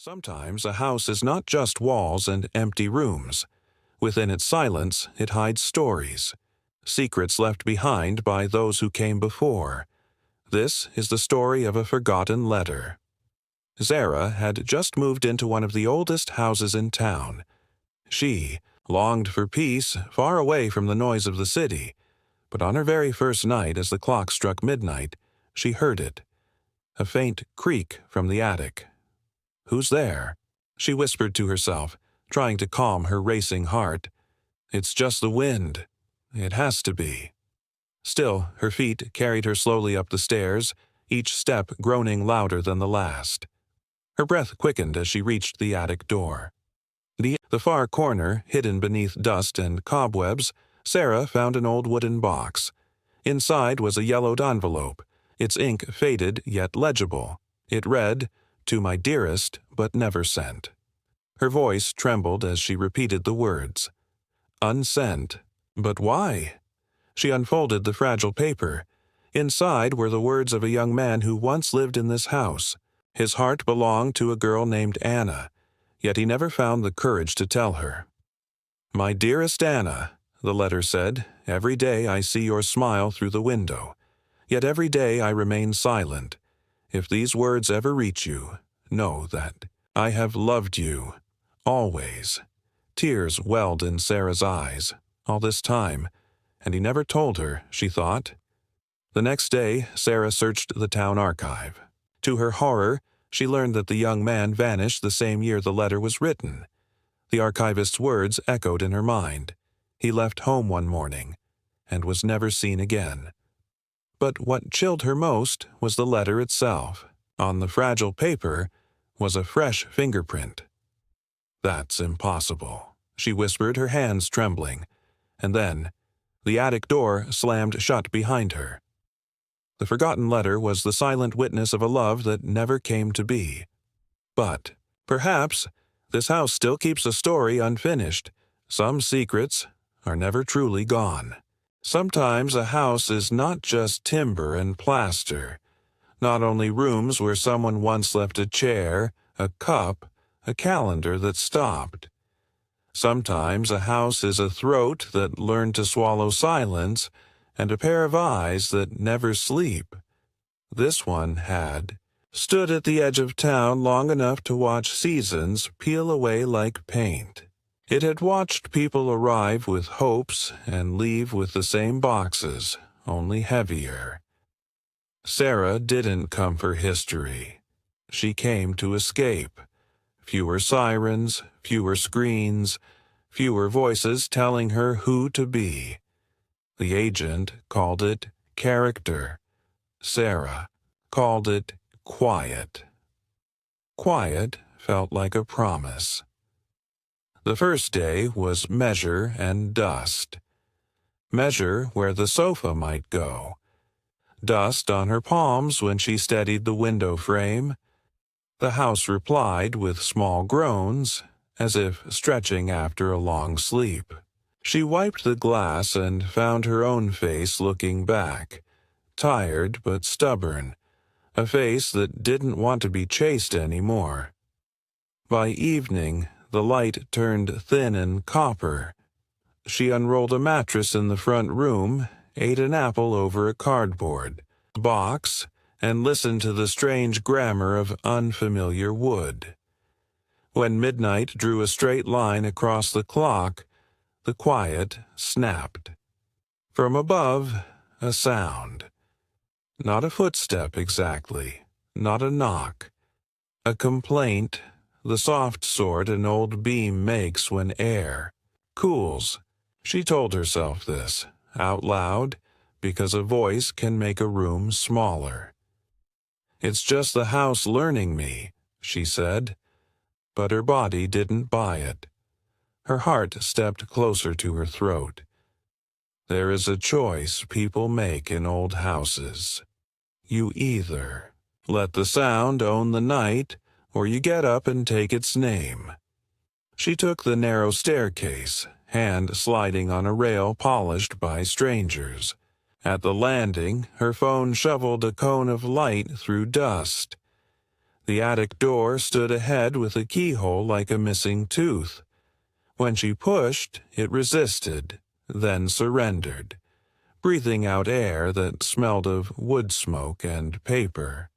Sometimes a house is not just walls and empty rooms. Within its silence, it hides stories, secrets left behind by those who came before. This is the story of a forgotten letter. Zara had just moved into one of the oldest houses in town. She longed for peace far away from the noise of the city, but on her very first night as the clock struck midnight, she heard it. A faint creak from the attic. "Who's there?" she whispered to herself, trying to calm her racing heart. "It's just the wind. It has to be." Still, her feet carried her slowly up the stairs, each step groaning louder than the last. Her breath quickened as she reached the attic door. The far corner, hidden beneath dust and cobwebs, Sarah found an old wooden box. Inside was a yellowed envelope, its ink faded yet legible. It read, "To my dearest, but never sent." Her voice trembled as she repeated the words. "Unsent. But why?" She unfolded the fragile paper. Inside were the words of a young man who once lived in this house. His heart belonged to a girl named Anna, yet he never found the courage to tell her. "My dearest Anna," the letter said, "every day I see your smile through the window. Yet every day I remain silent. If these words ever reach you, know that I have loved you, always." Tears welled in Sarah's eyes, all this time, and he never told her, she thought. The next day, Sarah searched the town archive. To her horror, she learned that the young man vanished the same year the letter was written. The archivist's words echoed in her mind. He left home one morning, and was never seen again. But what chilled her most was the letter itself. On the fragile paper was a fresh fingerprint. "That's impossible," she whispered, her hands trembling. And then, the attic door slammed shut behind her. The forgotten letter was the silent witness of a love that never came to be. But, perhaps, this house still keeps a story unfinished. Some secrets are never truly gone. Sometimes a house is not just timber and plaster, not only rooms where someone once left a chair, a cup, a calendar that stopped. Sometimes a house is a throat that learned to swallow silence and a pair of eyes that never sleep. This one had stood at the edge of town long enough to watch seasons peel away like paint. It had watched people arrive with hopes and leave with the same boxes, only heavier. Sarah didn't come for history. She came to escape. Fewer sirens, fewer screens, fewer voices telling her who to be. The agent called it character. Sarah called it quiet. Quiet felt like a promise. The first day was measure and dust. Measure where the sofa might go. Dust on her palms when she steadied the window frame. The house replied with small groans, as if stretching after a long sleep. She wiped the glass and found her own face looking back, tired but stubborn, a face that didn't want to be chased anymore. By evening, the light turned thin and copper. She unrolled a mattress in the front room, ate an apple over a cardboard box, and listened to the strange grammar of unfamiliar wood. When midnight drew a straight line across the clock, the quiet snapped. From above, a sound. Not a footstep exactly, not a knock. A complaint, the soft sort an old beam makes when air cools. She told herself this, out loud, because a voice can make a room smaller. "It's just the house learning me," she said. But her body didn't buy it. Her heart stepped closer to her throat. There is a choice people make in old houses. You either let the sound own the night, or you get up and take its name. She took the narrow staircase, hand sliding on a rail polished by strangers. At the landing, her phone shoveled a cone of light through dust. The attic door stood ahead with a keyhole like a missing tooth. When she pushed, it resisted, then surrendered, breathing out air that smelled of wood smoke and paper.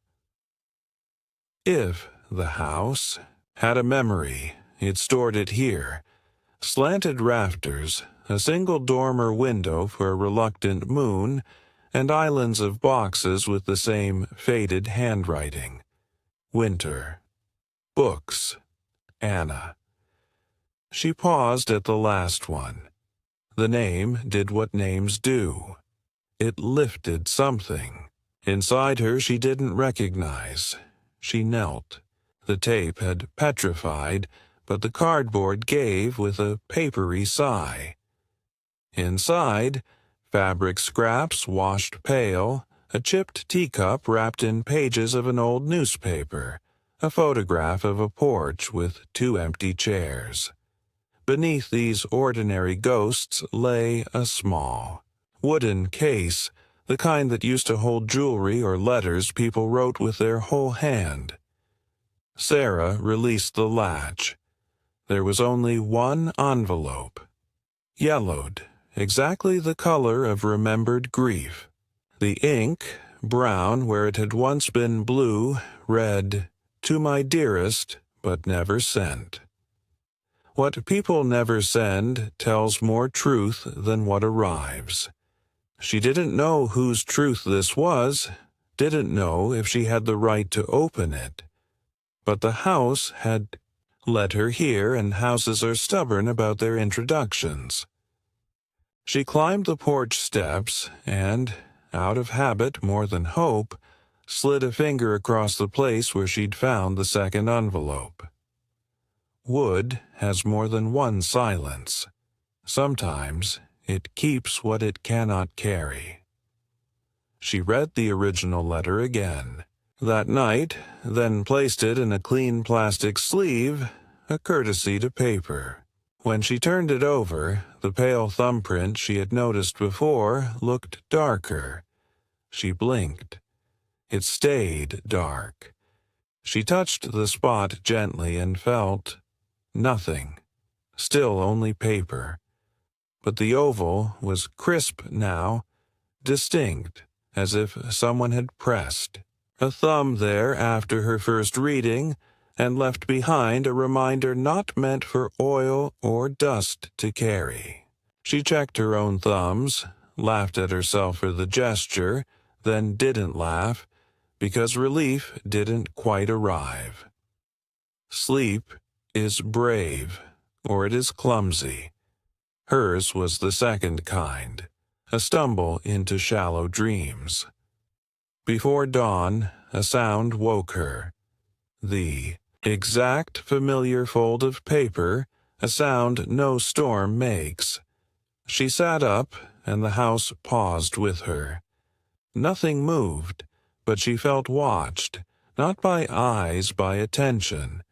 If the house had a memory, it stored it here. Slanted rafters, a single dormer window for a reluctant moon, and islands of boxes with the same faded handwriting. Winter. Books. Anna. She paused at the last one. The name did what names do. It lifted something. Inside her she didn't recognize. She knelt. The tape had petrified, but the cardboard gave with a papery sigh. Inside, fabric scraps washed pale, a chipped teacup wrapped in pages of an old newspaper, a photograph of a porch with 2 empty chairs. Beneath these ordinary ghosts lay a small, wooden case, the kind that used to hold jewelry or letters people wrote with their whole hand. Sarah released the latch. There was only one envelope. Yellowed, exactly the color of remembered grief. The ink, brown where it had once been blue, read, "To my dearest, but never sent." What people never send tells more truth than what arrives. She didn't know whose truth this was, didn't know if she had the right to open it. But the house had led her here, and houses are stubborn about their introductions. She climbed the porch steps and, out of habit more than hope, slid a finger across the place where she'd found the second envelope. Wood has more than one silence. Sometimes it keeps what it cannot carry. She read the original letter again. That night, then placed it in a clean plastic sleeve, a courtesy to paper. When she turned it over, the pale thumbprint she had noticed before looked darker. She blinked. It stayed dark. She touched the spot gently and felt nothing. Still only paper. But the oval was crisp now, distinct, as if someone had pressed a thumb there after her first reading, and left behind a reminder not meant for oil or dust to carry. She checked her own thumbs, laughed at herself for the gesture, then didn't laugh, because relief didn't quite arrive. Sleep is brave, or it is clumsy. Hers was the second kind, a stumble into shallow dreams. Before dawn, a sound woke her. The exact familiar fold of paper, a sound no storm makes. She sat up, and the house paused with her. Nothing moved, but she felt watched, not by eyes, by attention,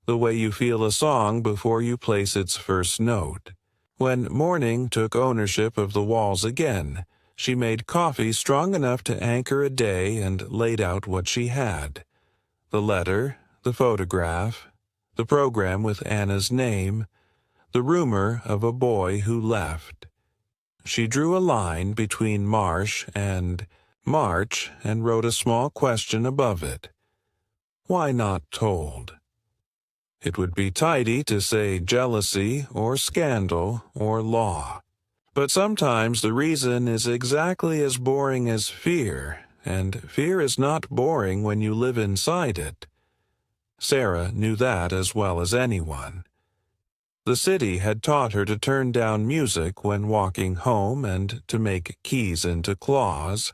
the way you feel a song before you place its first note. When morning took ownership of the walls again, she made coffee strong enough to anchor a day and laid out what she had. The letter, the photograph, the program with Anna's name, the rumor of a boy who left. She drew a line between March and wrote a small question above it. Why not told? It would be tidy to say jealousy or scandal or law. But sometimes the reason is exactly as boring as fear, and fear is not boring when you live inside it. Sarah knew that as well as anyone. The city had taught her to turn down music when walking home and to make keys into claws.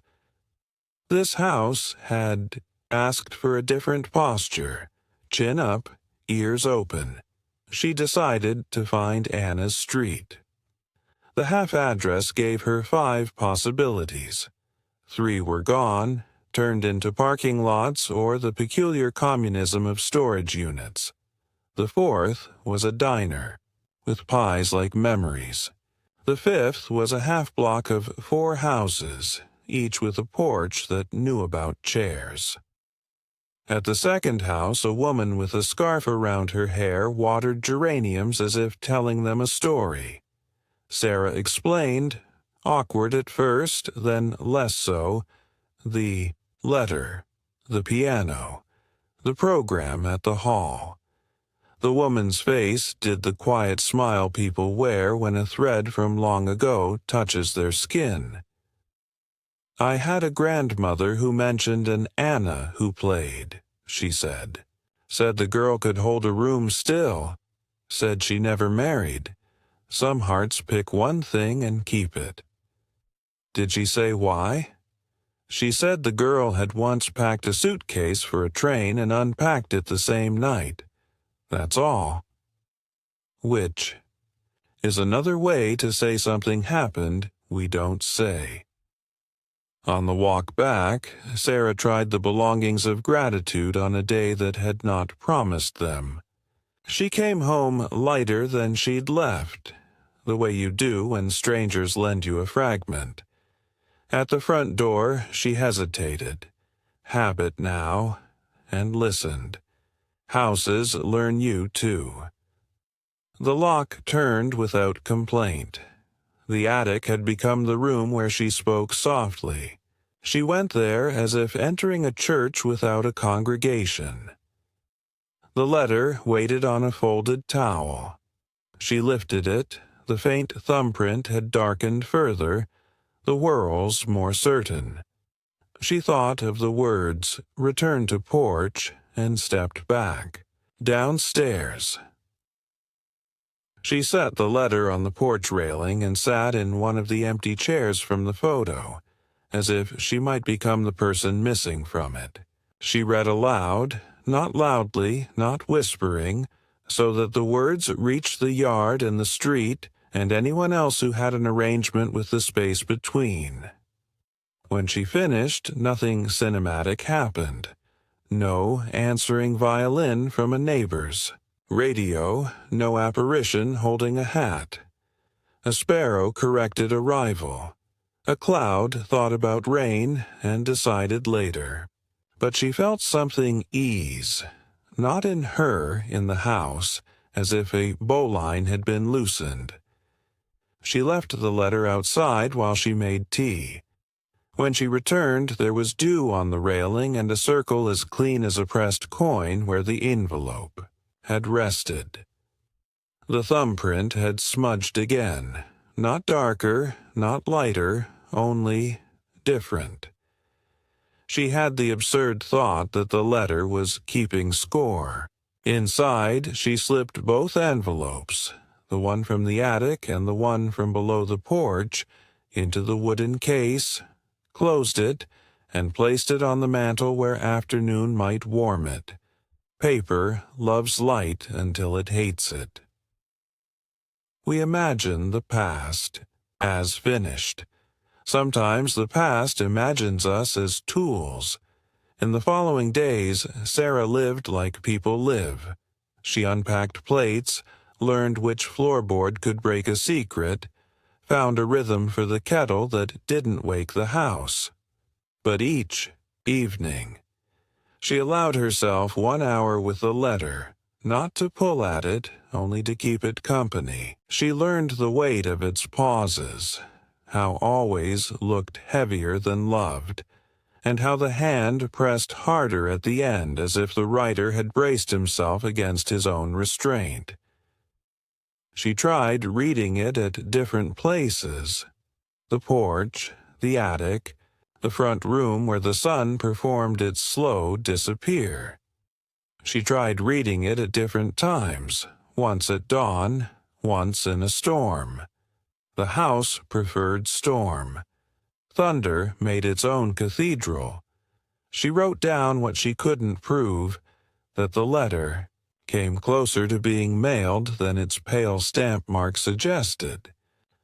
This house had asked for a different posture, chin up, ears open. She decided to find Anna's street. The half-address gave her 5 possibilities. 3 were gone, turned into parking lots or the peculiar communism of storage units. The 4th was a diner, with pies like memories. The 5th was a half-block of 4 houses, each with a porch that knew about chairs. At the second house, a woman with a scarf around her hair watered geraniums as if telling them a story. Sarah explained, awkward at first, then less so, the letter, the piano, the program at the hall. The woman's face did the quiet smile people wear when a thread from long ago touches their skin. "I had a grandmother who mentioned an Anna who played," she said. "Said the girl could hold a room still. Said she never married. Some hearts pick one thing and keep it." "Did she say why?" "She said the girl had once packed a suitcase for a train and unpacked it the same night. That's all." Which is another way to say something happened we don't say. On the walk back, Sarah tried the belongings of gratitude on a day that had not promised them. She came home lighter than she'd left, the way you do when strangers lend you a fragment. At the front door, she hesitated. Habit now, and listened. Houses learn you too. The lock turned without complaint. The attic had become the room where she spoke softly. She went there as if entering a church without a congregation. The letter waited on a folded towel. She lifted it. The faint thumbprint had darkened further, the whorls more certain. She thought of the words, "Return to porch," and stepped back. Downstairs. She set the letter on the porch railing and sat in one of the empty chairs from the photo, as if she might become the person missing from it. She read aloud, not loudly, not whispering, so that the words reached the yard and the street and anyone else who had an arrangement with the space between. When she finished, nothing cinematic happened. No answering violin from a neighbor's. Radio, no apparition holding a hat. A sparrow corrected a rival. A cloud thought about rain and decided later. But she felt something ease, not in her, in the house, as if a bowline had been loosened. She left the letter outside while she made tea. When she returned, there was dew on the railing and a circle as clean as a pressed coin where the envelope had rested. The thumbprint had smudged again, not darker, not lighter, only different. She had the absurd thought that the letter was keeping score. Inside, she slipped both envelopes, the one from the attic and the one from below the porch, into the wooden case, closed it, and placed it on the mantel where afternoon might warm it. Paper loves light until it hates it. We imagine the past as finished. Sometimes the past imagines us as tools. In the following days, Sarah lived like people live. She unpacked plates, learned which floorboard could break a secret, found a rhythm for the kettle that didn't wake the house. But each evening, she allowed herself 1 hour with the letter, not to pull at it, only to keep it company. She learned the weight of its pauses, how always looked heavier than loved, and how the hand pressed harder at the end as if the writer had braced himself against his own restraint. She tried reading it at different places: the porch, the attic, the front room where the sun performed its slow disappear. She tried reading it at different times, once at dawn, once in a storm. The house preferred storm. Thunder made its own cathedral. She wrote down what she couldn't prove, that the letter came closer to being mailed than its pale stamp mark suggested,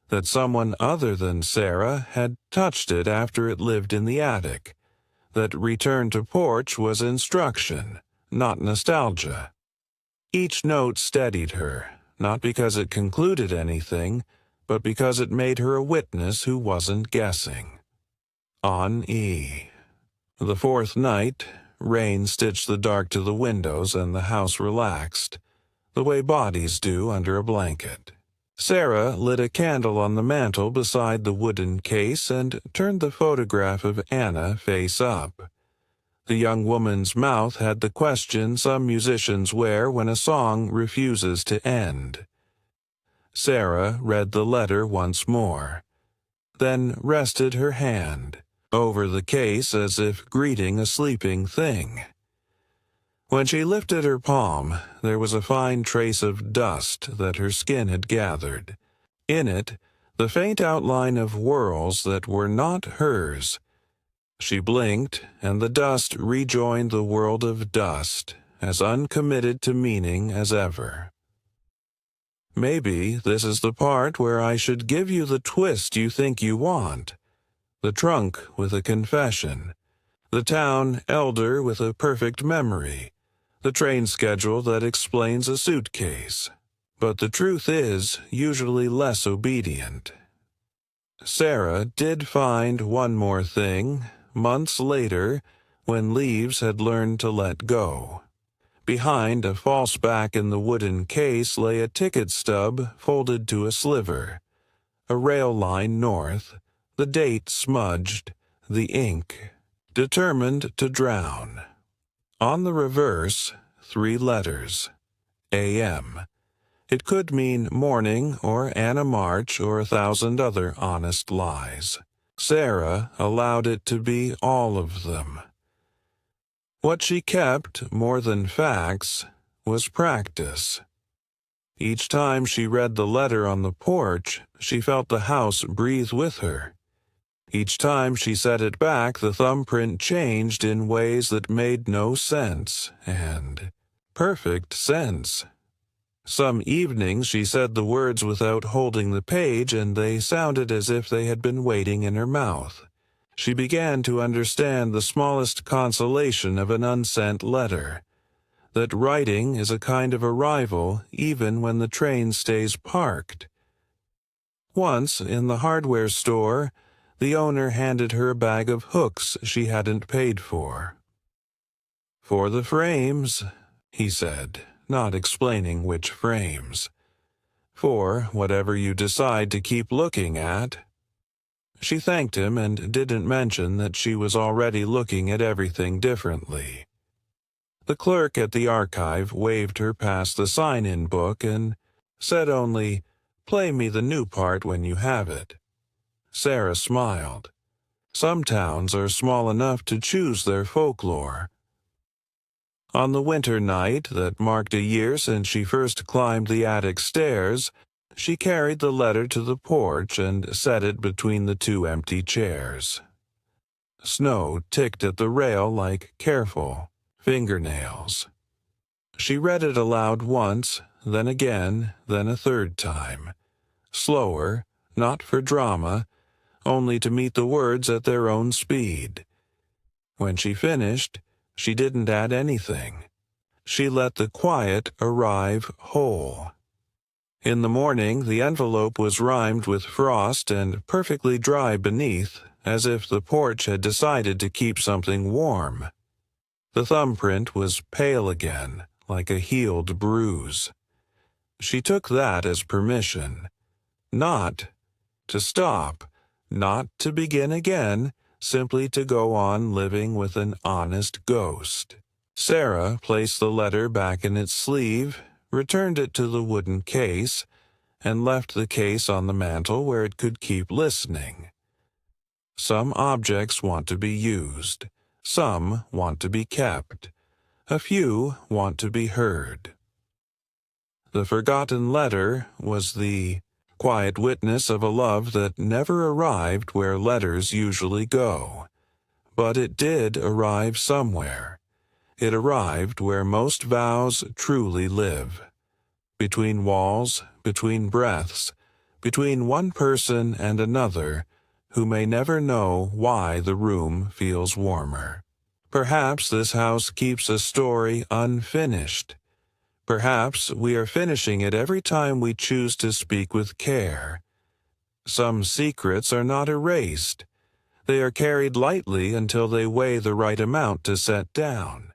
that someone other than Sarah had touched it after it lived in the attic, that return to porch was instruction, not nostalgia. Each note steadied her, not because it concluded anything, but because it made her a witness who wasn't guessing. On E. The fourth night, rain stitched the dark to the windows and the house relaxed, the way bodies do under a blanket. Sarah lit a candle on the mantel beside the wooden case and turned the photograph of Anna face up. The young woman's mouth had the question some musicians wear when a song refuses to end. Sarah read the letter once more, then rested her hand over the case as if greeting a sleeping thing. When she lifted her palm, there was a fine trace of dust that her skin had gathered. In it, the faint outline of whorls that were not hers. She blinked, and the dust rejoined the world of dust, as uncommitted to meaning as ever. Maybe this is the part where I should give you the twist you think you want. The trunk with a confession. The town elder with a perfect memory. The train schedule that explains a suitcase. But the truth is usually less obedient. Sarah did find one more thing, months later, when leaves had learned to let go. Behind a false back in the wooden case lay a ticket stub folded to a sliver. A rail line north, the date smudged, the ink determined to drown. On the reverse, 3 letters. A.M. It could mean morning or Anna March or 1,000 other honest lies. Sarah allowed it to be all of them. What she kept, more than facts, was practice. Each time she read the letter on the porch, she felt the house breathe with her. Each time she set it back, the thumbprint changed in ways that made no sense, and perfect sense. Some evenings she said the words without holding the page, and they sounded as if they had been waiting in her mouth. She began to understand the smallest consolation of an unsent letter, that writing is a kind of arrival even when the train stays parked. Once, in the hardware store, the owner handed her a bag of hooks she hadn't paid for. "For the frames," he said, not explaining which frames. "For whatever you decide to keep looking at." She thanked him and didn't mention that she was already looking at everything differently. The clerk at the archive waved her past the sign-in book and said only, "Play me the new part when you have it." Sarah smiled. Some towns are small enough to choose their folklore. On the winter night that marked a year since she first climbed the attic stairs, she carried the letter to the porch and set it between the 2 empty chairs. Snow ticked at the rail like careful fingernails. She read it aloud once, then again, then a 3rd time. Slower, not for drama, only to meet the words at their own speed. When she finished, she didn't add anything. She let the quiet arrive whole. In the morning, the envelope was rimed with frost and perfectly dry beneath, as if the porch had decided to keep something warm. The thumbprint was pale again, like a healed bruise. She took that as permission. Not to stop. Not to begin again, simply to go on living with an honest ghost. Sarah placed the letter back in its sleeve, returned it to the wooden case, and left the case on the mantel where it could keep listening. Some objects want to be used. Some want to be kept. A few want to be heard. The forgotten letter was the quiet witness of a love that never arrived where letters usually go. But it did arrive somewhere. It arrived where most vows truly live. Between walls, between breaths, between one person and another, who may never know why the room feels warmer. Perhaps this house keeps a story unfinished. Perhaps we are finishing it every time we choose to speak with care. Some secrets are not erased. They are carried lightly until they weigh the right amount to set down.